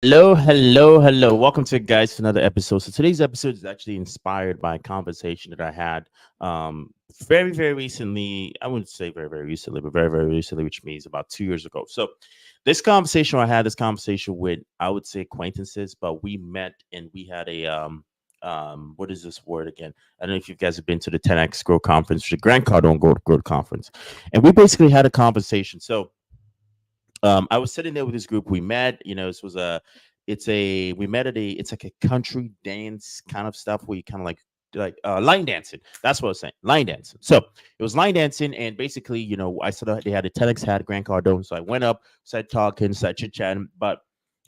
Hello. Welcome to guys to another episode. So today's episode is actually inspired by a conversation that I had very recently. I wouldn't say very recently, but very recently, which means about 2 years ago. So I had this conversation with, I would say, acquaintances, but we met and we had a what is this word again? I don't know if you guys have been to the 10X Grow conference, the Grant Cardone Growth conference, and we basically had a conversation. So I was sitting there with this group. We met. This was we met at it's like a country dance kind of stuff where you kind of like line dancing. That's what I was saying, line dancing. So it was line dancing, and basically, I saw they had a TEDx hat, Grant Cardone. So I went up, started talking, started chit chatting. But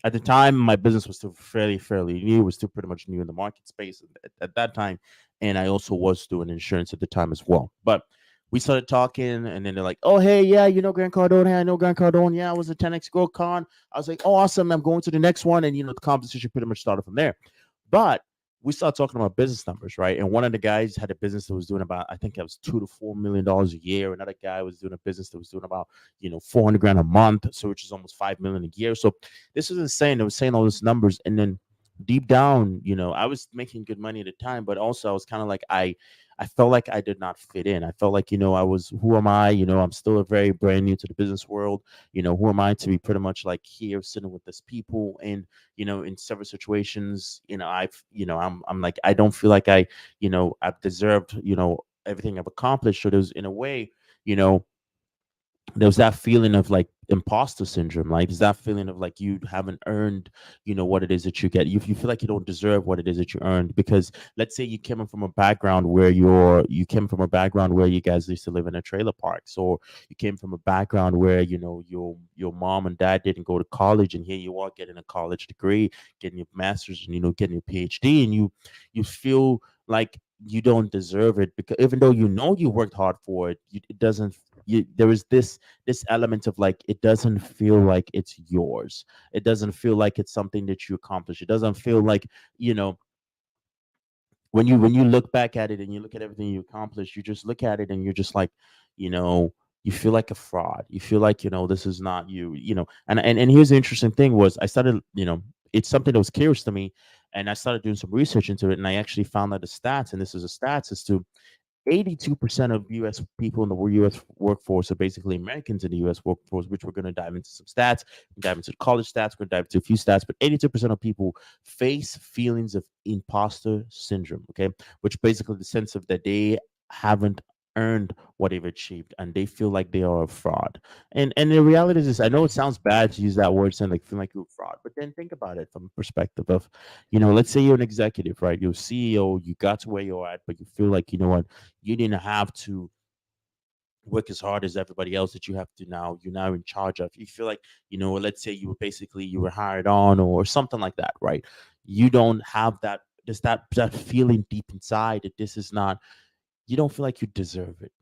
at the time, my business was still fairly new. It was still pretty much new in the market space at that time, and I also was doing insurance at the time as well. But we started talking, and then they're like, "Oh, hey, yeah, Grant Cardone. Hey, I know Grant Cardone. Yeah, I was at 10X Growth Con." I was like, "Oh, awesome. I'm going to the next one." And, the conversation pretty much started from there. But we started talking about business numbers, right? And one of the guys had a business that was doing about, I think it was $2 to $4 million a year. Another guy was doing a business that was doing about, 400 grand a month. So, which is almost 5 million a year. So this was insane. It was saying all these numbers. And then deep down, I was making good money at the time, but also I was kind of like, I felt like I did not fit in. I felt like, I was, who am I? I'm still a very brand new to the business world. Who am I to be pretty much like here sitting with this people? And, in several situations, I'm like, I don't feel like I've deserved, everything I've accomplished. So there's, in a way, you know, there was that feeling of like imposter syndrome. Like, is that feeling of like you haven't earned, what it is that you get. You feel like you don't deserve what it is that you earned, because let's say you came from a background where you guys used to live in a trailer parks, or you came from a background where your mom and dad didn't go to college, and here you are getting a college degree, getting your master's, and getting your PhD, and you feel like you don't deserve it, because even though you worked hard for it, it doesn't. There is this element of like, it doesn't feel like it's yours. It doesn't feel like it's something that you accomplished. It doesn't feel like, you know when you look back at it and you look at everything you accomplished, you just look at it and you're just like, you know you feel like a fraud. You feel like, this is not you. And here's the interesting thing was, I started, it's something that was curious to me, and I started doing some research into it, and I actually found out the stats, and this is a stats as to 82% of U.S. people in the U.S. workforce are basically Americans in the U.S. workforce, which we're going to dive into some stats. We're dive into the college stats. We're going to dive into a few stats, but 82% of people face feelings of imposter syndrome, okay? Which basically the sense of that they haven't earned what they've achieved, and they feel like they are a fraud. And the reality is this, I know it sounds bad to use that word, saying like feeling like you're a fraud, but then think about it from a perspective of, let's say you're an executive, right? You're a CEO, you got to where you're at, but you feel like, what, you didn't have to work as hard as everybody else that you have to now. You're now in charge of. You feel like, let's say you were hired on or something like that, right? You don't have that. There's that feeling deep inside that this is not. You don't feel like you deserve it,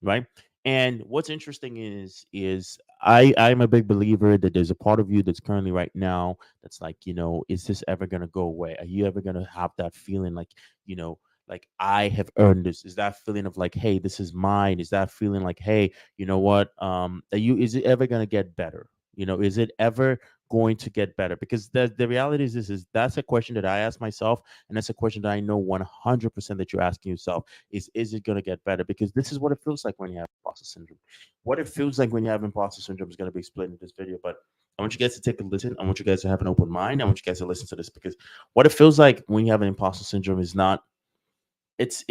right? And what's interesting is I'm a big believer that there's a part of you that's currently right now that's like, is this ever gonna go away? Are you ever gonna have that feeling like, you know like, I have earned this? Is that feeling of like, hey, this is mine? Is that feeling like, hey, you know what, is it ever gonna get better? Is it ever going to get better? Because the reality is, this is that's a question that I ask myself, and that's a question that I know 100% that you're asking yourself, is it going to get better? Because this is what it feels like when you have imposter syndrome. What it feels like when you have imposter syndrome is going to be explained in this video, but I want you guys to take a listen. I want you guys to have an open mind. I want you guys to listen to this, because what it feels like when you have an imposter syndrome is not, it's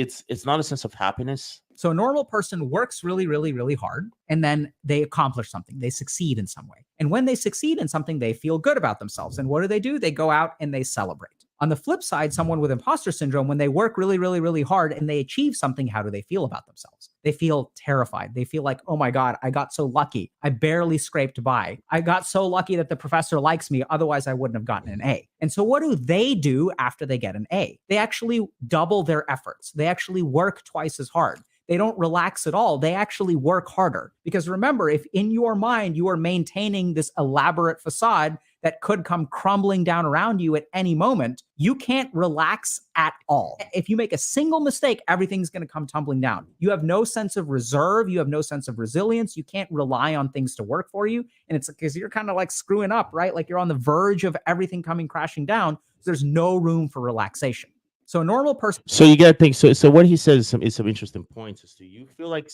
not a sense of happiness. So a normal person works really hard, and then they accomplish something. They succeed in some way. And when they succeed in something, they feel good about themselves. And what do? They go out and they celebrate. On the flip side, someone with imposter syndrome, when they work really hard and they achieve something, how do they feel about themselves? They feel terrified. They feel like, oh my God, I got so lucky. I barely scraped by. I got so lucky that the professor likes me. Otherwise, I wouldn't have gotten an A. And so what do after they get an A? They actually double their efforts. They actually work twice as hard. They don't relax at all. They actually work harder. Because remember, if in your mind you are maintaining this elaborate facade that could come crumbling down around you at any moment, you can't relax at all. If you make a single mistake, everything's going to come tumbling down. You have no sense of reserve. You have no sense of resilience. You can't rely on things to work for you. And it's because you're kind of like screwing up, right? Like you're on the verge of everything coming crashing down. There's no room for relaxation. So a normal person. So you got to think. So what he says is some interesting points as to you feel like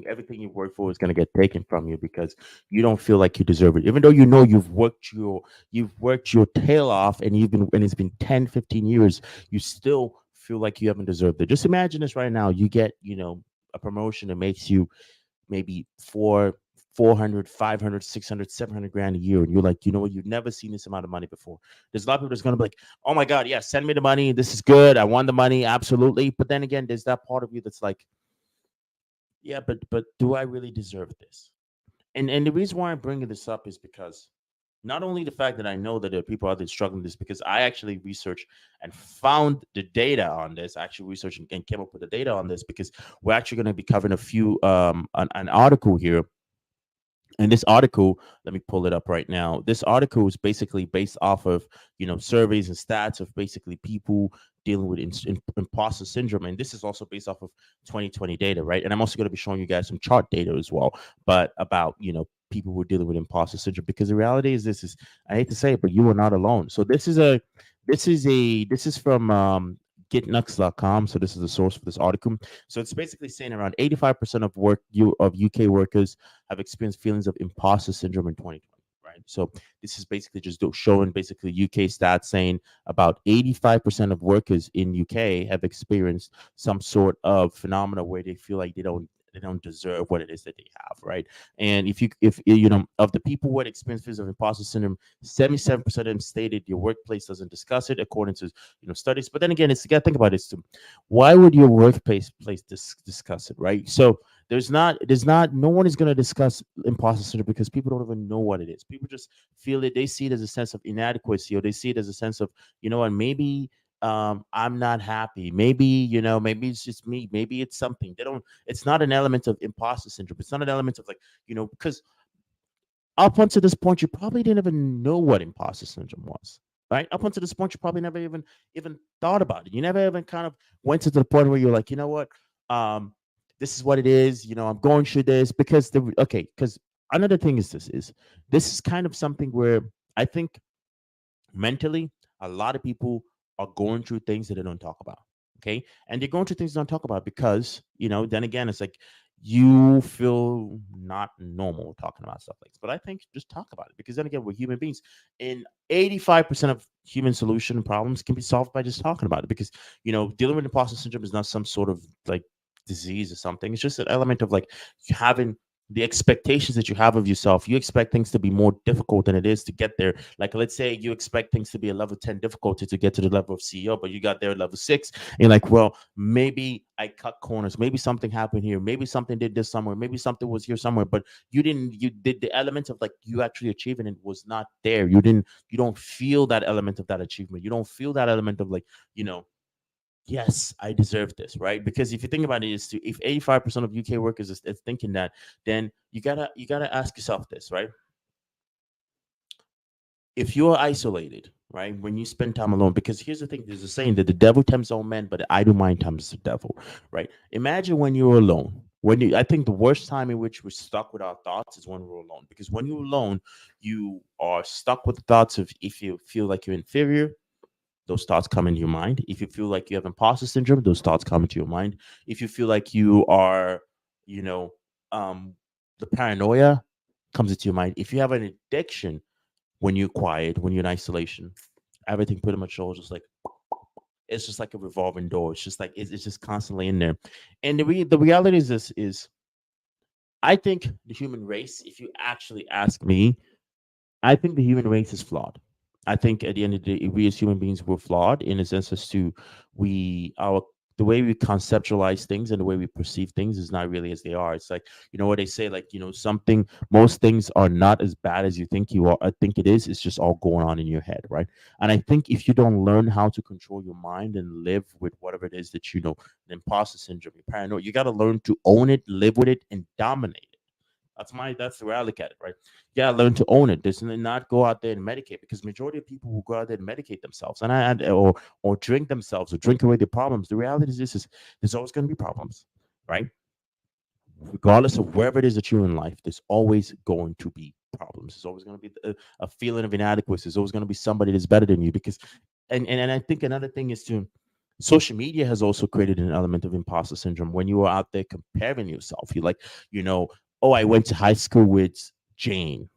everything you work for is going to get taken from you because you don't feel like you deserve it, even though you know you've worked your tail off and it's been 10, 15 years. You still feel like you haven't deserved it. Just imagine this right now. You get a promotion that makes you maybe 400, 500, 600, 700 grand a year. And you're like, you know what? You've never seen this amount of money before. There's a lot of people that's going to be like, oh my God, yeah, send me the money. This is good. I want the money. Absolutely. But then again, there's that part of you that's like, yeah, but do I really deserve this? And the reason why I'm bringing this up is because not only the fact that I know that there are people out there struggling with this, because I actually researched and found the data on this. I actually researched and came up with the data on this because we're actually going to be covering a few an article here. And this article, let me pull it up right now. This article is basically based off of surveys and stats of basically people dealing with imposter syndrome, and this is also based off of 2020 data, right? And I'm also going to be showing you guys some chart data as well, but about people who are dealing with imposter syndrome, because the reality is this is, I hate to say it, but you are not alone. So this is from getnux.com. So this is the source for this article. So it's basically saying around 85% of UK workers have experienced feelings of imposter syndrome in 2020. Right. So this is basically just showing basically UK stats saying about 85% of workers in UK have experienced some sort of phenomena where they feel like they don't deserve what it is that they have, right? And if of the people who had experienced feelings of imposter syndrome, 77% of them stated your workplace doesn't discuss it, according to studies. But then again, it's, you got to think about it too. Why would your workplace discuss it, right? So no one is going to discuss imposter syndrome because people don't even know what it is. People just feel it. They see it as a sense of inadequacy, or they see it as a sense of, and maybe I'm not happy. Maybe, maybe it's just me. Maybe it's something. It's not an element of imposter syndrome. It's not an element of like, because up until this point, you probably didn't even know what imposter syndrome was. Right up until this point, you probably never even thought about it. You never even kind of went to the point where you're like, you know what, this is what it is. I'm going through this because another thing is this is kind of something where I think mentally a lot of people are going through things that they don't talk about. Okay, and they're going through things they don't talk about because then again, it's like you feel not normal talking about stuff like this. But I think just talk about it, because then again, we're human beings, and 85% of human solution problems can be solved by just talking about it. Because dealing with imposter syndrome is not some sort of like disease or something. It's just an element of like having the expectations that you have of yourself. You expect things to be more difficult than it is to get there. Like, let's say you expect things to be a level 10 difficulty to get to the level of CEO, but you got there at level 6. And you're like, well, maybe I cut corners. Maybe something happened here. Maybe something did this somewhere. Maybe something was here somewhere, but you did the element of like you actually achieving it was not there. You don't feel that element of that achievement. You don't feel that element of like, yes, I deserve this, right? Because if you think about it, if 85% of UK workers is thinking that, then you gotta ask yourself this, right? If you're isolated, right, when you spend time alone, because here's the thing, there's a saying that the devil tempts all men, but the idle mind tempts the devil, right? Imagine when you're alone. I think the worst time in which we're stuck with our thoughts is when we're alone, because when you're alone, you are stuck with the thoughts of, if you feel like you're inferior, those thoughts come into your mind. If you feel like you have imposter syndrome, those thoughts come into your mind. If you feel like you are, you know, um, the paranoia comes into your mind. If you have an addiction, when you're quiet, when you're in isolation, everything pretty much all just like, it's just like a revolving door. It's just like it's just constantly in there. And the reality is this is, I think the human race, if you actually ask me, I think the human race is flawed. I think at the end of the day, we as human beings were flawed in a sense as to our the way we conceptualize things and the way we perceive things is not really as they are. It's like, what they say, like, something, most things are not as bad as you think you are. I think it is. It's just all going on in your head, right? And I think if you don't learn how to control your mind and live with whatever it is that the imposter syndrome, your paranoia, you got to learn to own it, live with it, and dominate it. That's the way I look at it, right? Yeah, learn to own it. There's not go out there and medicate, because majority of people will go out there and medicate themselves or drink themselves or drink away their problems. The reality is this is there's always going to be problems, right? Regardless of wherever it is that you're in life, there's always going to be problems. There's always going to be a feeling of inadequacy. There's always going to be somebody that's better than you, because and I think another thing is to social media has also created an element of imposter syndrome. When you are out there comparing yourself, you're like, oh, I went to high school with Jane,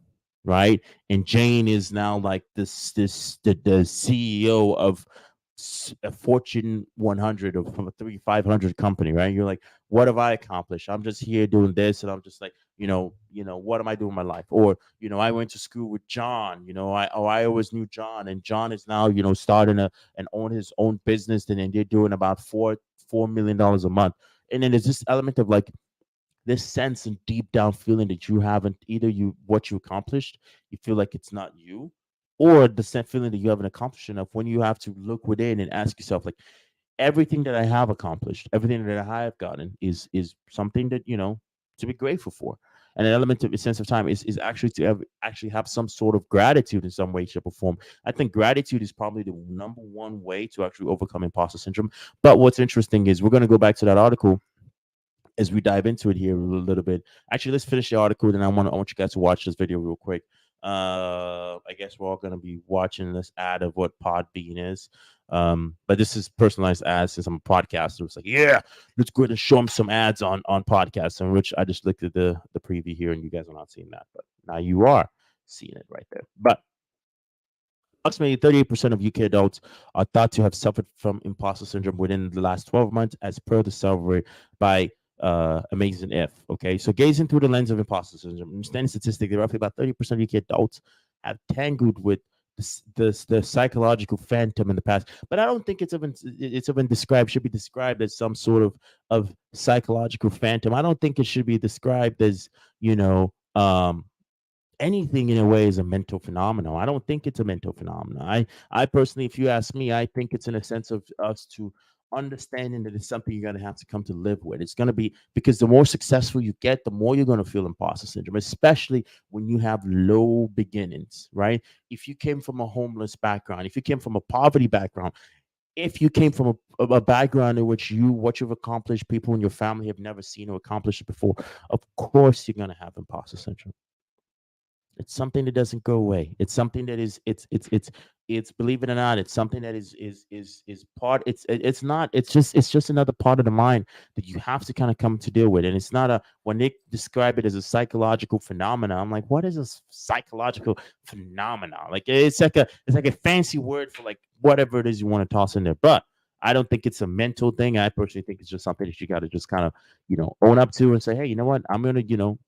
right? And Jane is now like the CEO of a Fortune 100 or from a 500 company, right? You're like, what have I accomplished? I'm just here doing this, and I'm just like, what am I doing in my life? Or I went to school with John. I always knew John, and John is now starting and own his own business, and then they're doing about $4 million a month. And then there's this element of like this sense and deep down feeling that you haven't either you what you accomplished, you feel like it's not you, or the same feeling that you haven't accomplished enough, when you have to look within and ask yourself, like, everything that I have accomplished, everything that I have gotten is something that to be grateful for. And an element of a sense of time is actually to actually have some sort of gratitude in some way, shape, or form. I think gratitude is probably the number one way to actually overcome imposter syndrome. But what's interesting is we're going to go back to that article as we dive into it here a little bit. Actually, let's finish the article, then I want you guys to watch this video real quick. I guess we're all gonna be watching this ad of what Podbean is. But this is personalized ads since I'm a podcaster. It's like, yeah, let's go ahead and show them some ads on podcasts. And which I just looked at the preview here, and you guys are not seeing that, but now you are seeing it right there. But approximately 38% of UK adults are thought to have suffered from imposter syndrome within the last 12 months, as per the survey by Amazing If. Okay, so gazing through the lens of imposter syndrome, understanding statistically, roughly about 30% of UK adults have tangled with the psychological phantom in the past. But I don't think it's even described should be described as some sort of psychological phantom. I don't think it should be described as anything in a way is a mental phenomenon. I don't think it's a mental phenomenon. I personally, if you ask me, I think it's in a sense of us to understanding that it's something you're going to have to come to live with. It's going to be because the more successful you get, the more you're going to feel imposter syndrome, especially when you have low beginnings, right? If you came from a homeless background, if you came from a poverty background, if you came from a background in which what you've accomplished, people in your family have never seen or accomplished it before, of course you're going to have imposter syndrome. It's something that doesn't go away. It's something that is it's believe it or not, it's something that is part it's not it's just another part of the mind that you have to kind of come to deal with. And it's not a when they describe it as a psychological phenomena, I'm like, what is a psychological phenomenon? Like it's like a fancy word for like whatever it is you want to toss in there. But I don't think it's a mental thing. I personally think it's just something that you got to just kind of, own up to and say, hey, you know what? I'm going to,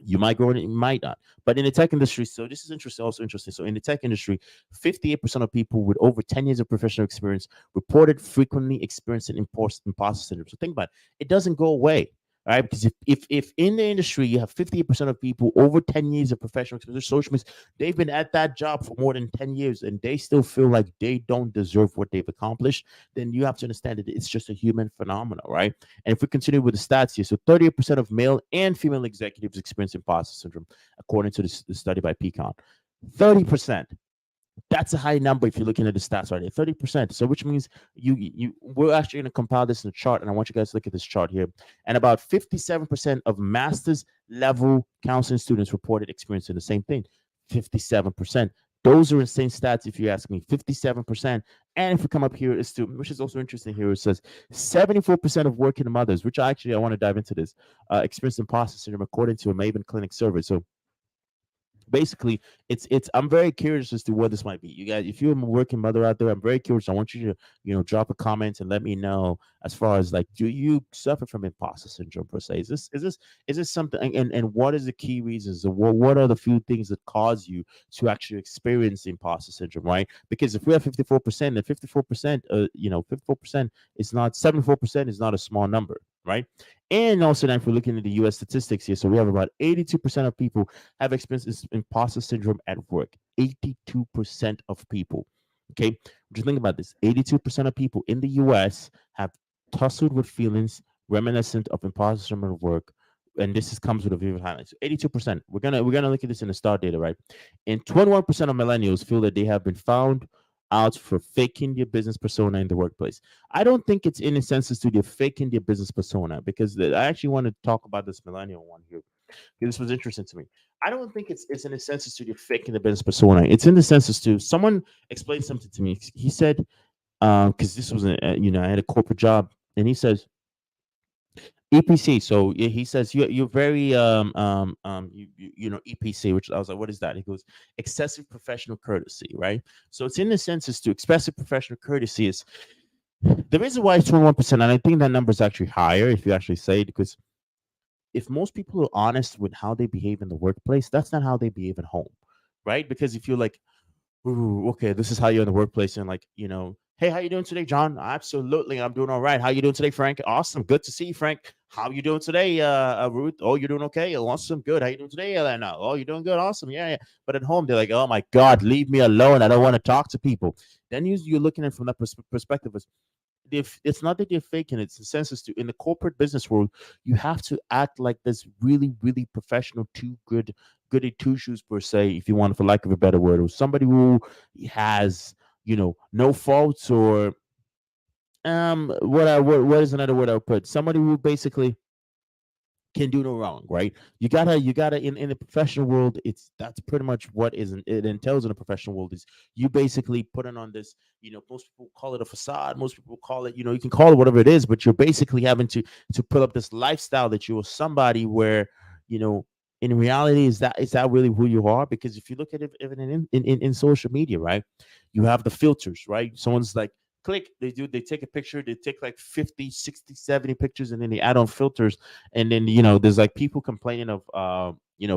you might grow it, you might not. But in the tech industry, so this is interesting, also interesting. So in the tech industry, 58% of people with over 10 years of professional experience reported frequently experiencing imposter syndrome. So think about it. It doesn't go away. All right, because if in the industry you have 58% of people over 10 years of professional experience, social means they've been at that job for more than 10 years and they still feel like they don't deserve what they've accomplished, then you have to understand that it's just a human phenomenon, right? And if we continue with the stats here, so 38% of male and female executives experience imposter syndrome, according to this study by Pecan. 30%. That's a high number if you're looking at the stats right there, 30%. So which means we're actually going to compile this in a chart, and I want you guys to look at this chart here. And about 57% of master's level counseling students reported experiencing the same thing. 57%. Those are insane stats if you ask me. 57%. And if we come up here, which is also interesting here, it says 74% of working mothers, which I want to dive into this, experience imposter syndrome according to a Maven Clinic survey. So basically it's I'm very curious as to what this might be. You guys, if you're a working mother out there, I'm very curious. I want you to drop a comment and let me know as far as like, do you suffer from imposter syndrome per se? Is this something, and what is the key reasons, or what are the few things that cause you to actually experience imposter syndrome, right? Because if we have 54%, then 54%, 54% is not 74% is not a small number, right? And also, then if we're looking at the US statistics here, so we have about 82% of people have experienced imposter syndrome at work. 82% of people. Okay. Just think about this. 82% of people in the US have tussled with feelings reminiscent of imposter syndrome at work and this is comes with a vivid highlight. So 82%. We're gonna look at this in the star data, right? And 21% of millennials feel that they have been found out for faking their business persona in the workplace. I don't think it's in a sense to the faking their business persona, because I actually want to talk about this millennial one here. This was interesting to me. I don't think it's in a sense to the faking the business persona. It's in the sense to someone explained something to me. He said, because this was I had a corporate job, and he says EPC. So he says you're very EPC, which I was like, what is that? He goes, excessive professional courtesy, right? So it's in the sense as to excessive professional courtesy is the reason why it's 21%, and I think that number is actually higher if you actually say it, because if most people are honest with how they behave in the workplace, that's not how they behave at home, right? Because if you're like, ooh, okay, this is how you're in the workplace, and like, hey, how you doing today, John? Absolutely, I'm doing all right. How you doing today, Frank? Awesome, good to see you, Frank. How you doing today, Ruth? Oh, you're doing okay? Awesome, good. How you doing today, Elena? Oh, you're doing good, awesome, yeah, yeah. But at home, they're like, oh my God, leave me alone. I don't want to talk to people. Then you're looking at it from that perspective as if it's not that they're faking, it's the senses to in the corporate business world, you have to act like this really, really professional, too good, goody two shoes per se, if you want, for lack of a better word, or somebody who has, no faults, or what is another word I would put? Somebody who basically can do no wrong, right? You gotta in the professional world, it's that's pretty much what it entails in the professional world is you basically putting on this, most people call it a facade, most people call it, you can call it whatever it is, but you're basically having to put up this lifestyle that you're somebody where, you know, in reality, is that really who you are? Because if you look at it even in social media, right? You have the filters, right? Someone's like, click, they take a picture, they take like 50, 60, 70 pictures, and then they add on filters, and then there's like people complaining of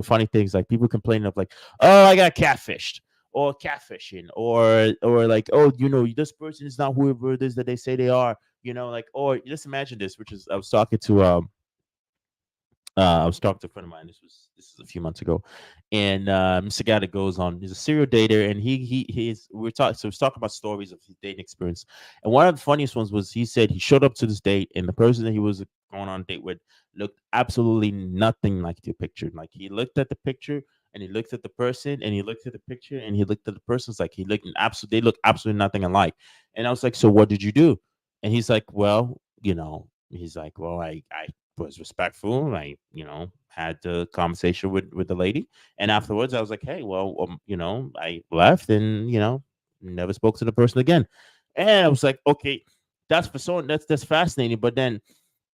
funny things, like people complaining of like, oh, I got catfished, or catfishing, or like, oh, this person is not whoever it is that they say they are, like, or just imagine this, which is I was talking to a friend of mine. This is a few months ago, and Mr. Guy that goes on. He's a serial dater, and he's we're talking about stories of his dating experience. And one of the funniest ones was he said he showed up to this date, and the person that he was going on a date with looked absolutely nothing like the picture. Like he looked at the picture, and he looked at the person, and he looked at the picture, and he looked at the person. It's like he looked they look absolutely nothing alike. And I was like, so what did you do? And he's like, well, he's like, well, I was respectful. I, had the conversation with the lady, and afterwards, I was like, "Hey, well, I left, and never spoke to the person again." And I was like, "Okay, that's for so that's fascinating." But then,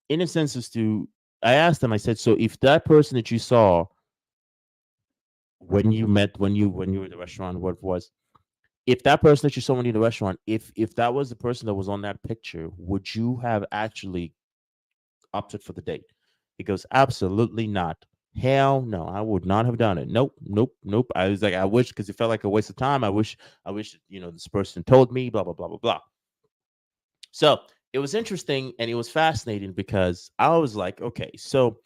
in a sense, as to I asked him, I said, "So if that person that you saw when you met when you were at the restaurant, what was?" If that person that you saw when you were in the restaurant, if that was the person that was on that picture, would you have actually opted for the date? He goes, absolutely not. Hell no, I would not have done it. Nope, nope, nope. I was like, I wish, because it felt like a waste of time. I wish, this person told me, blah, blah, blah, blah, blah. So it was interesting and it was fascinating because I was like, okay, so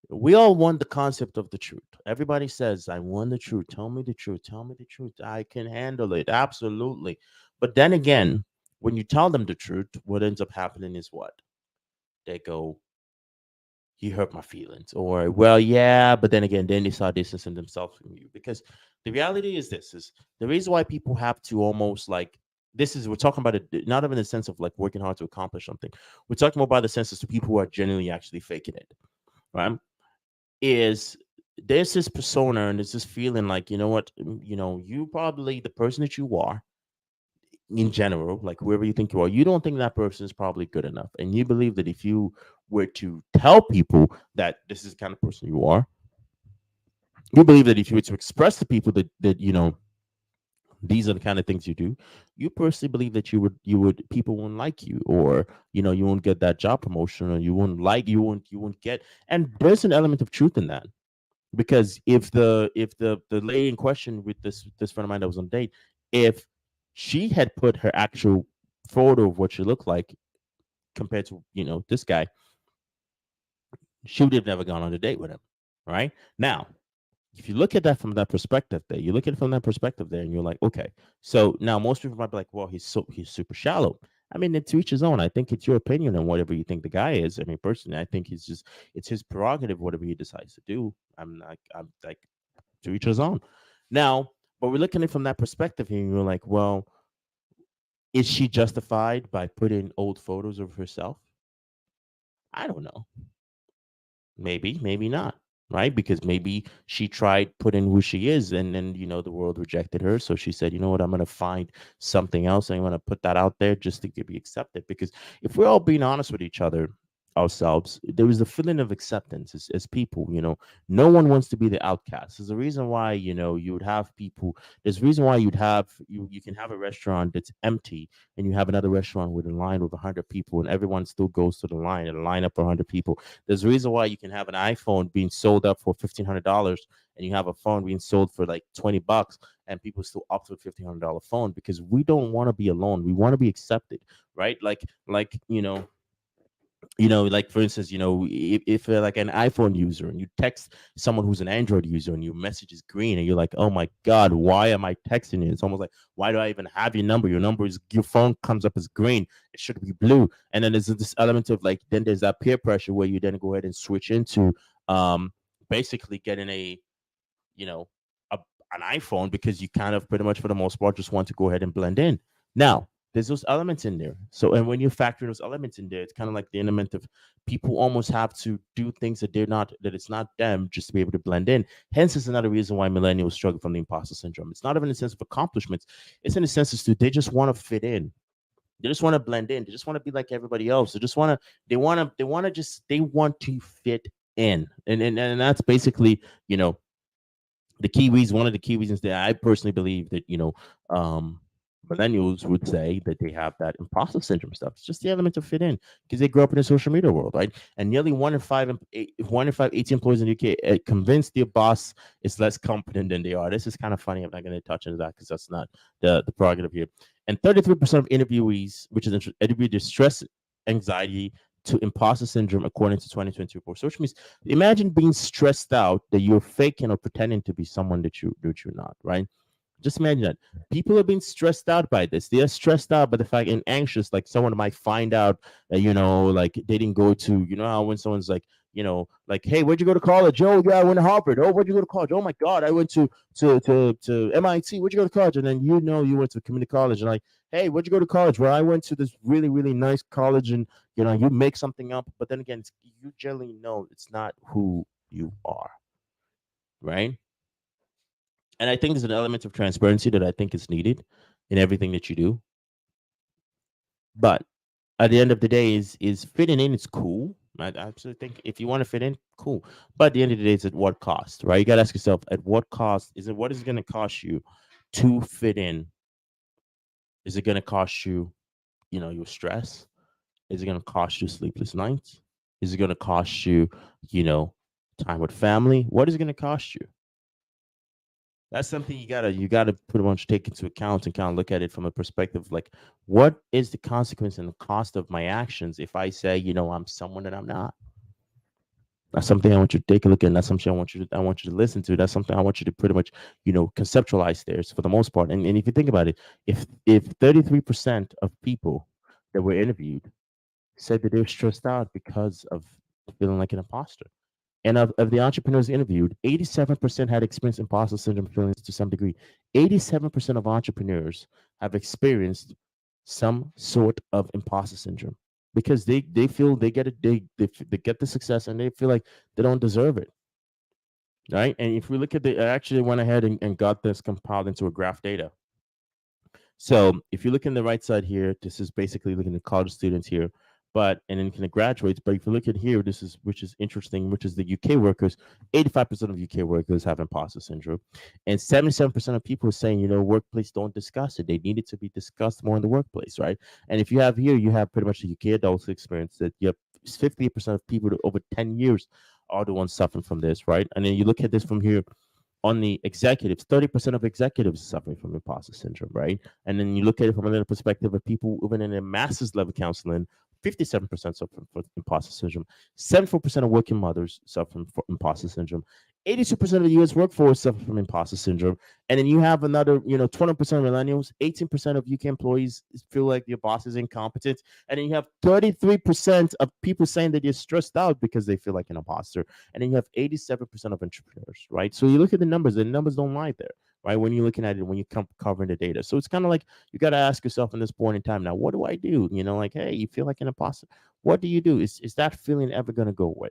we all want the concept of the truth. Everybody says, I want the truth. Tell me the truth. Tell me the truth. I can handle it. Absolutely. But then again, when you tell them the truth, what ends up happening is what? They go, you hurt my feelings, or well, yeah, but then again, then they start distancing themselves from you, because the reality is this is the reason why people have to almost like, this is we're talking about it not even in the sense of like working hard to accomplish something. We're talking more about the sense as to people who are genuinely actually faking it, right? Is there's this persona and there's this feeling like, you know what, you probably the person that you are in general, like whoever you think you are, you don't think that person is probably good enough. And you believe that if you were to tell people that this is the kind of person you are, you believe that if you were to express to people that these are the kind of things you do, you personally believe that you would people won't like you, or you won't get that job promotion, or you won't get. And there's an element of truth in that, because if the lady in question with this friend of mine that was on a date, if she had put her actual photo of what she looked like compared to this guy, she would have never gone on a date with him, right? Now, if you look at that from that perspective there, you look at it from that perspective there, and you're like, okay, so now most people might be like, well, he's super shallow. I mean, to each his own. I think it's your opinion on whatever you think the guy is. I mean, personally, I think it's his prerogative whatever he decides to do. I'm like to each his own. Now, but we're looking at it from that perspective here, and you're like, well, is she justified by putting old photos of herself? I don't know. Maybe, maybe not, right? Because maybe she tried putting who she is, and then the world rejected her. So she said, you know what, I'm gonna find something else. I'm gonna put that out there just to be accepted. Because if we're all being honest with each other, ourselves, there was a feeling of acceptance as people. No one wants to be the outcast. There's a reason why you would have people. There's a reason why you can have a restaurant that's empty, and you have another restaurant with a line with 100 people, and everyone still goes to the line and line up 100 people. There's a reason why you can have an iPhone being sold up for $1,500, and you have a phone being sold for like $20, and people still opt for a $1,500 phone, because we don't want to be alone. We want to be accepted, right? Like for instance, if you're like an iPhone user and you text someone who's an Android user and your message is green, and you're like, oh my God, why am I texting you? It's almost like, why do I even have your number? Your phone comes up as green. It should be blue. And then there's this element of like, then there's that peer pressure where you then go ahead and switch into um basically getting you know, a, an iPhone, because you kind of pretty much for the most part just want to go ahead and blend in. Now, there's those elements in there. So, and when you factor those elements in there, it's kind of like the element of people almost have to do things that that it's not them, just to be able to blend in. Hence, is another reason why millennials struggle from the imposter syndrome. It's not even in the sense of accomplishments; it's in the sense of they just want to fit in. They just want to blend in. They just want to be like everybody else. They want to fit in, and that's basically one of the key reasons that I personally believe that millennials would say that they have that imposter syndrome stuff. It's just the element to fit in, because they grew up in the social media world, right? And nearly one in five 18 employees in the UK convinced their boss is less competent than they are. This is kind of funny. I'm not going to touch into that because that's not the prerogative here. And 33% of interviewees, which is attributed to stress, anxiety, to imposter syndrome, according to 2020 report. So, which means, imagine being stressed out that you're faking or pretending to be someone that you're not, right? Just imagine that people are being stressed out by this. They are stressed out by the fact and anxious, like someone might find out, like they didn't go to, how when someone's like, hey, where'd you go to college? Oh, yeah, I went to Harvard. Oh, where'd you go to college? Oh my God, I went to MIT. Where'd you go to college? And then you went to community college, and like, hey, where'd you go to college? Well, I went to this really really nice college, and you make something up, but then again, you generally know it's not who you are, right? And I think there's an element of transparency that I think is needed in everything that you do. But at the end of the day, is fitting in is cool. I absolutely think if you want to fit in, cool. But at the end of the day, it's at what cost, right? You got to ask yourself, at what cost is it? What is it going to cost you to fit in? Is it going to cost you, your stress? Is it going to cost you sleepless nights? Is it going to cost you, you know, time with family? What is it going to cost you? That's something you gotta pretty much take into account and kind of look at it from a perspective of like, what is the consequence and the cost of my actions if I say, I'm someone that I'm not? That's something I want you to take a look at. And that's something I want you to listen to. That's something I want you to pretty much, conceptualize there. So for the most part. And if you think about it, if 33% of people that were interviewed said that they were stressed out because of feeling like an imposter. And of the entrepreneurs interviewed, 87% had experienced imposter syndrome feelings to some degree. 87% of entrepreneurs have experienced some sort of imposter syndrome because they feel they get it, they get the success and they feel like they don't deserve it. Right. And if we look at I actually went ahead and got this compiled into a graph data. So if you look in the right side here, this is basically looking at college students here, and then kind of graduates. But if you look at here, which is interesting, which is the UK workers. 85% of UK workers have imposter syndrome, and 77% of people are saying, workplace don't discuss it. They need it to be discussed more in the workplace, right? And if you have here, you have pretty much the UK adults experience that. You have 58% of people that over 10 years are the ones suffering from this, right? And then you look at this from here on the executives, 30% of executives suffering from imposter syndrome, right? And then you look at it from another perspective of people even in a master's level counseling, 57% suffer from imposter syndrome. 74% of working mothers suffer from imposter syndrome. 82% of the U.S. workforce suffer from imposter syndrome. And then you have another, 20% of millennials, 18% of UK employees feel like your boss is incompetent. And then you have 33% of people saying that they're stressed out because they feel like an imposter. And then you have 87% of entrepreneurs, right? So you look at the numbers don't lie there, right? When you're looking at it, when you come covering the data. So it's kind of like you got to ask yourself in this point in time, now, what do I do? Like, hey, you feel like an imposter. What do you do? Is that feeling ever going to go away?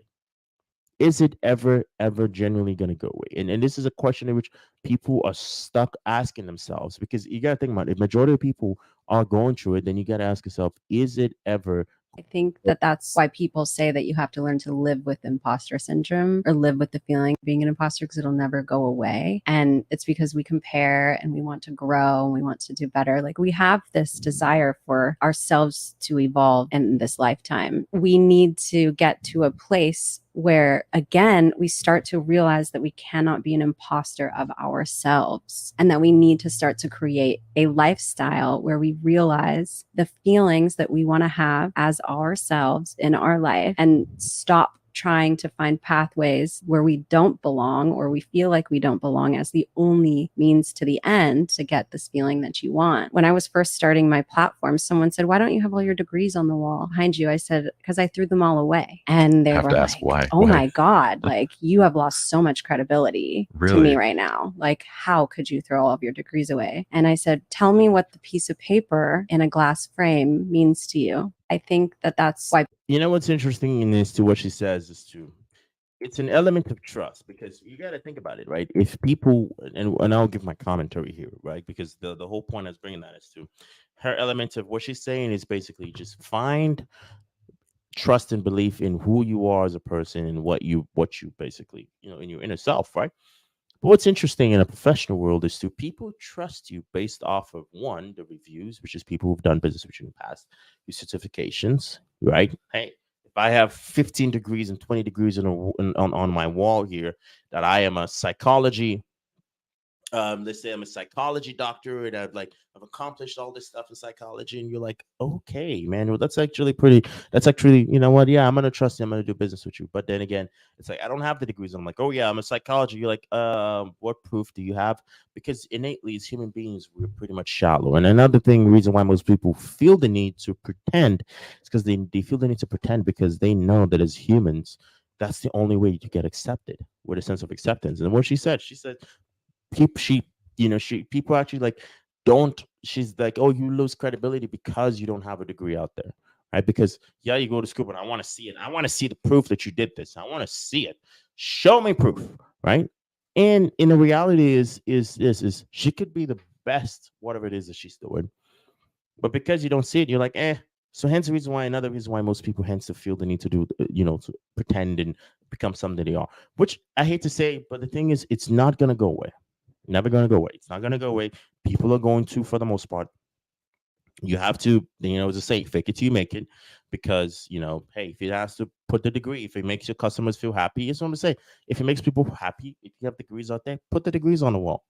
Is it ever genuinely going to go away? And this is a question in which people are stuck asking themselves, because you got to think about it. Majority of people are going through it. Then you got to ask yourself, is it ever? I think that that's why people say that you have to learn to live with imposter syndrome or live with the feeling of being an imposter, because it'll never go away. And it's because we compare and we want to grow and we want to do better. Like, we have this desire for ourselves to evolve in this lifetime. We need to get to a place where, again, we start to realize that we cannot be an imposter of ourselves, and that we need to start to create a lifestyle where we realize the feelings that we want to have as ourselves in our life, and stop trying to find pathways where we don't belong or we feel like we don't belong as the only means to the end to get this feeling that you want. When I was first starting my platform, someone said, "Why don't you have all your degrees on the wall behind you?" I said, "Because I threw them all away." And they Have were to like, ask why. "Oh Why? my God, like, you have lost so much credibility to Really? me right now. Like, how could you throw all of your degrees away?" And I said, "Tell me what the piece of paper in a glass frame means to you." I think that that's why. What's interesting in this to what she says is to it's an element of trust, because you got to think about it, right? If people, and I'll give my commentary here, right? Because the whole point I was bringing that is to her element of what she's saying is basically just find trust and belief in who you are as a person and what you basically, in your inner self, right? But what's interesting in a professional world is to people trust you based off of, one, the reviews, which is people who've done business with you in the past, your certifications, right? Hey, if I have 15 degrees and 20 degrees on my wall here, that I am a psychology, let's say I'm a psychology doctor and I've accomplished all this stuff in psychology, and you're like, okay, man, well, that's actually, you know what, yeah, I'm gonna trust you, I'm gonna do business with you. But then again, it's like I don't have the degrees, and I'm like, oh yeah, I'm a psychology. You're like, what proof do you have? Because innately as human beings, we're pretty much shallow. And another reason why most people feel the need to pretend is because they feel the need to pretend because they know that as humans, that's the only way to get accepted, with a sense of acceptance. And what she said people she people actually like don't she's like, oh, you lose credibility because you don't have a degree out there, right? Because yeah, you go to school, but I want to see it. I want to see the proof that you did this. I want to see it. Show me proof, right? And in the reality is she could be the best whatever it is that she's doing, but because you don't see it, you're like, eh. So hence the reason why, another reason why most people hence to feel the need to do, to pretend and become something they are, which I hate to say, but the thing is, it's not going to go away. Never going to go away. It's not going to go away. People are going to, for the most part, you have to, as I say, fake it till you make it, because, hey, if it has to put the degree, if it makes your customers feel happy, it's what I'm going to say. If it makes people happy, if you have degrees out there, put the degrees on the wall,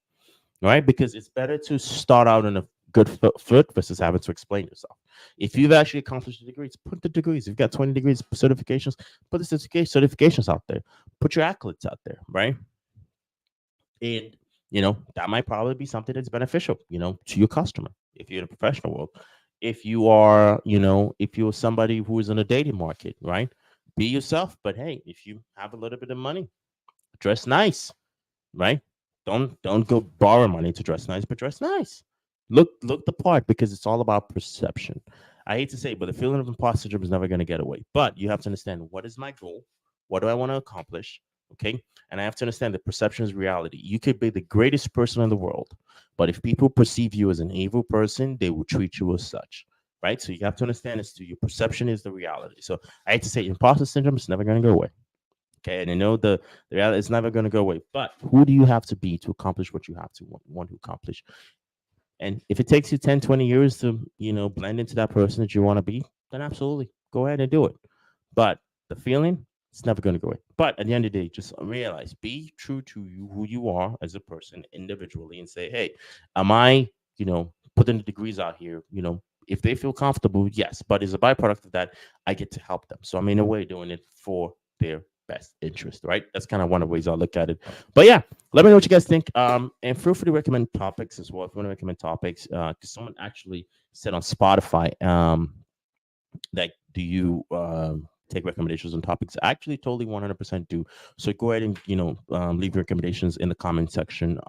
right? Because it's better to start out in a good foot versus having to explain yourself. If you've actually accomplished the degrees, put the degrees. If you've got 20 degrees, certifications, put the certifications out there. Put your accolades out there, right? And that might probably be something that's beneficial, to your customer if you're in a professional world. If you are, if you're somebody who is in a dating market, right? Be yourself. But hey, if you have a little bit of money, dress nice, right? Don't go borrow money to dress nice, but dress nice. Look the part, because it's all about perception. I hate to say, but the feeling of imposter syndrome is never going to get away. But you have to understand, what is my goal? What do I want to accomplish? Okay. And I have to understand that perception is reality. You could be the greatest person in the world, but if people perceive you as an evil person, they will treat you as such. Right. So you have to understand this too. Your perception is the reality. So I hate to say, imposter syndrome is never going to go away. Okay, and I know the reality is never going to go away. But who do you have to be to accomplish what you have to want to accomplish? And if it takes you 10, 20 years to, blend into that person that you want to be, then absolutely go ahead and do it. But the feeling, it's never going to go away. But at the end of the day, just realize, be true to you, who you are as a person individually, and say, hey, am I, putting the degrees out here, If they feel comfortable, yes, but as a byproduct of that, I get to help them. So I'm in a way doing it for their best interest, right? That's kind of one of the ways I look at it. But yeah, let me know what you guys think. And feel free to recommend topics as well. If you want to recommend topics, because someone actually said on Spotify, like, do you take recommendations on topics? I actually totally 100% do. So go ahead and leave your recommendations in the comment section,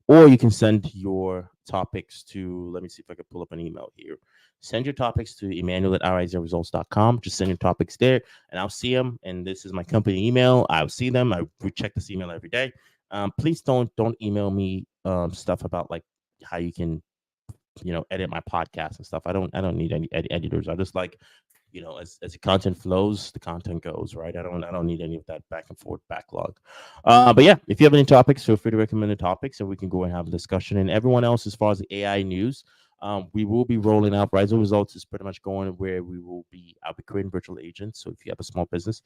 or you can send your topics to, let me see if I can pull up an email here. Send your topics to Emmanuel at RIZResults.com. Just send your topics there and I'll see them. And this is my company email. I'll see them. I recheck this email every day. Please don't email me stuff about like how you can edit my podcast and stuff. I don't need any editors. I just like, as the content flows, the content goes, right? I don't need any of that back and forth backlog. But yeah, if you have any topics, feel free to recommend the topics and we can go and have a discussion. And everyone else, as far as the AI news, we will be rolling out Rise Results is pretty much going where I'll be creating virtual agents. So if you have a small business,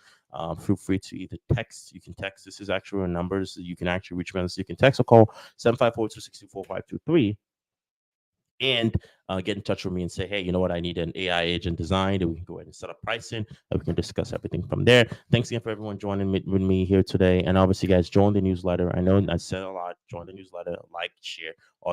feel free to either text. You can text. This is actual numbers. You can actually reach me on this. You can text or call 754-262-4523 and get in touch with me and say, hey, you know what? I need an AI agent designed, and we can go ahead and set up pricing, and we can discuss everything from there. Thanks again for everyone joining with me here today. And obviously, guys, join the newsletter. I know I said a lot. Join the newsletter, like, share, all